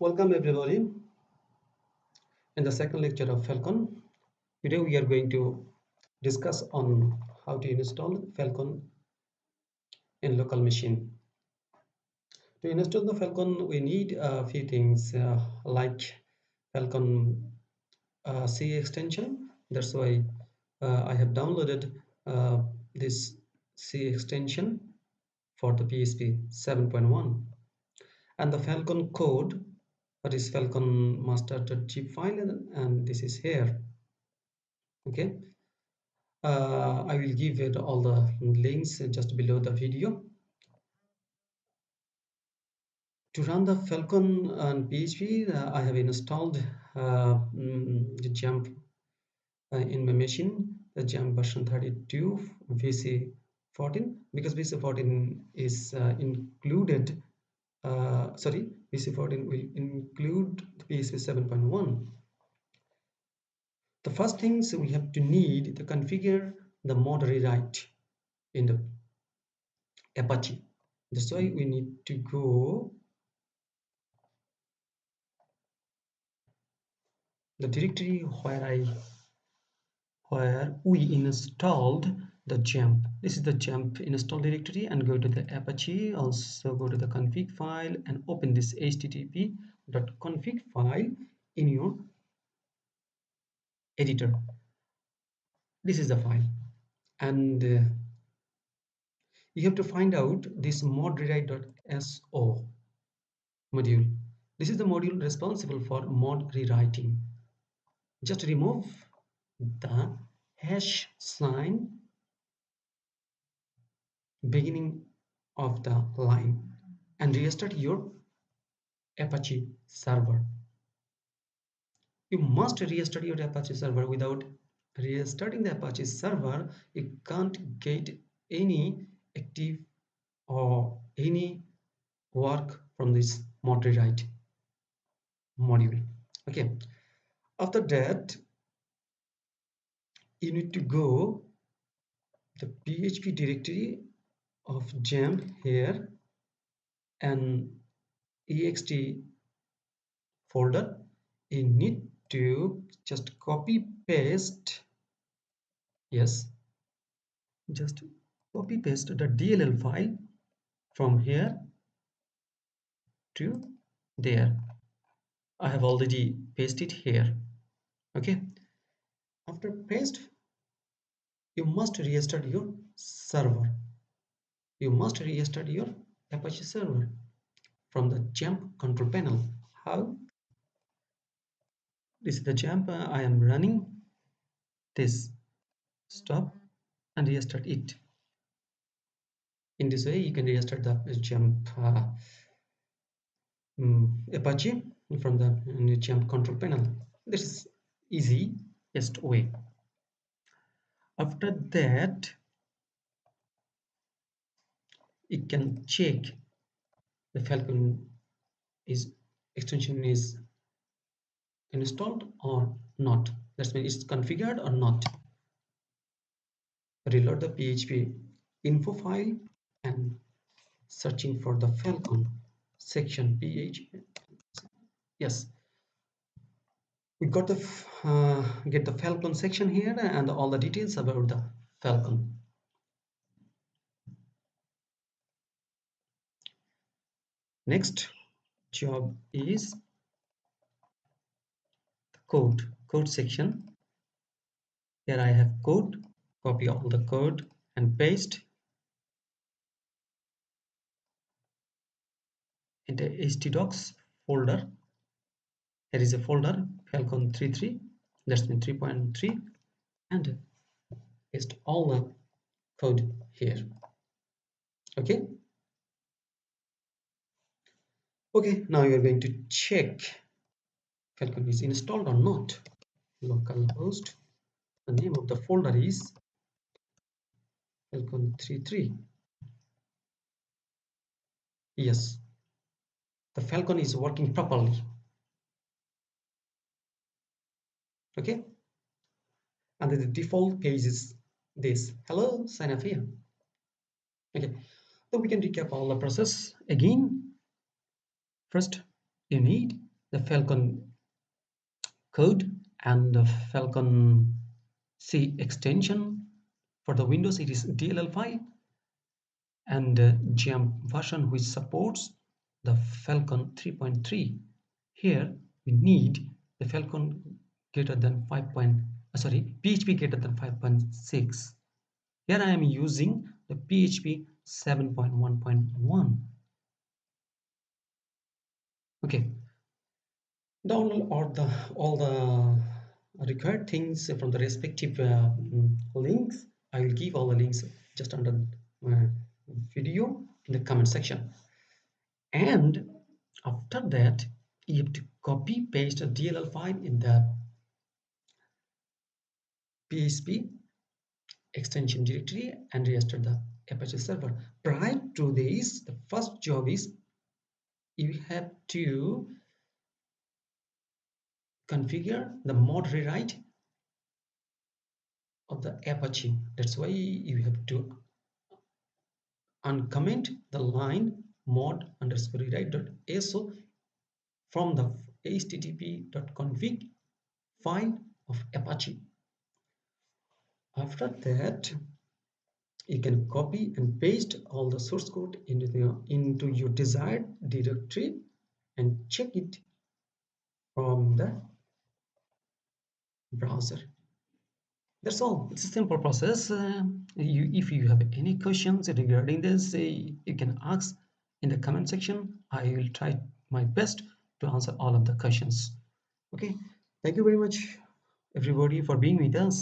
Welcome everybody in the second lecture of Falcon. Today we are going to discuss on how to install Falcon in local machine. To install the Falcon we need a few things like Falcon C extension. That's why I have downloaded this C extension for the PHP 7.1 and the Falcon code, that is Falcon master.zip file, and this is here. Okay, I will give it all the links just below the video. To run the Falcon on PHP, I have installed the XAMPP in my machine, the XAMPP version 32 VC14, because VC14 is included. VC14 will include the PHP 7.1. The first things we have to need to configure the mod rewrite in the Apache. That's why we need to go the directory where we installed the XAMPP. This is the XAMPP install directory, and go to the Apache. Also go to the config file and open this http.config file in your editor. This is the file, and you have to find out this mod rewrite.so module. This is the module responsible for mod rewriting. Just remove the hash sign beginning of the line and restart your Apache server. You must restart your Apache server. Without restarting the Apache server, you can't get any active or any work from this mod rewrite module. Okay, after that you need to go the PHP directory of XAMPP here and ext folder. You need to just copy paste, yes, just copy paste the DLL file from here to there. I have already pasted here. Okay, after paste you must restart your server. You must restart your Apache server from the XAMPP control panel. How? This is the XAMPP I am running. This, stop and restart it. In this way you can restart the XAMPP Apache from the XAMPP control panel. This is easiest way. After that you can check the Falcon is extension is installed or not. That means it's configured or not. Reload the PHP info file and searching for the Falcon section PHP. Yes, we got the get the Falcon section here and all the details about the Falcon. Next job is the code section. Here I have code. Copy all the code and paste into htdocs folder. There is a folder Falcon 3.3, that's mean 3.3, and paste all the code here. Okay, now you are going to check Falcon is installed or not. Localhost, the name of the folder is Falcon 3.3. Yes, the Falcon is working properly. Okay, and the default page is this: hello, sign up here. Okay, so we can recap all the process again. First you need the Falcon code and the Falcon C extension. For the Windows, it is DLL5 and XAMPP version which supports the Falcon 3.3. Here we need the Falcon greater than 5. Sorry, PHP greater than 5.6. Here I am using the PHP 7.1.1. Okay, download all the required things from the respective links. I will give all the links just under my video in the comment section. And after that, you have to copy paste a DLL file in the PHP extension directory and register the Apache server. Prior to this, the first job is you have to configure the mod rewrite of the Apache. That's why you have to uncomment the line mod underscore rewrite.so from the http.config file of Apache. After that, you can copy and paste all the source code into your desired directory and check it from the browser. That's all. It's a simple process. If you have any questions regarding this, you can ask in the comment section. I will try my best to answer all of the questions. Okay. Thank you very much, everybody, for being with us.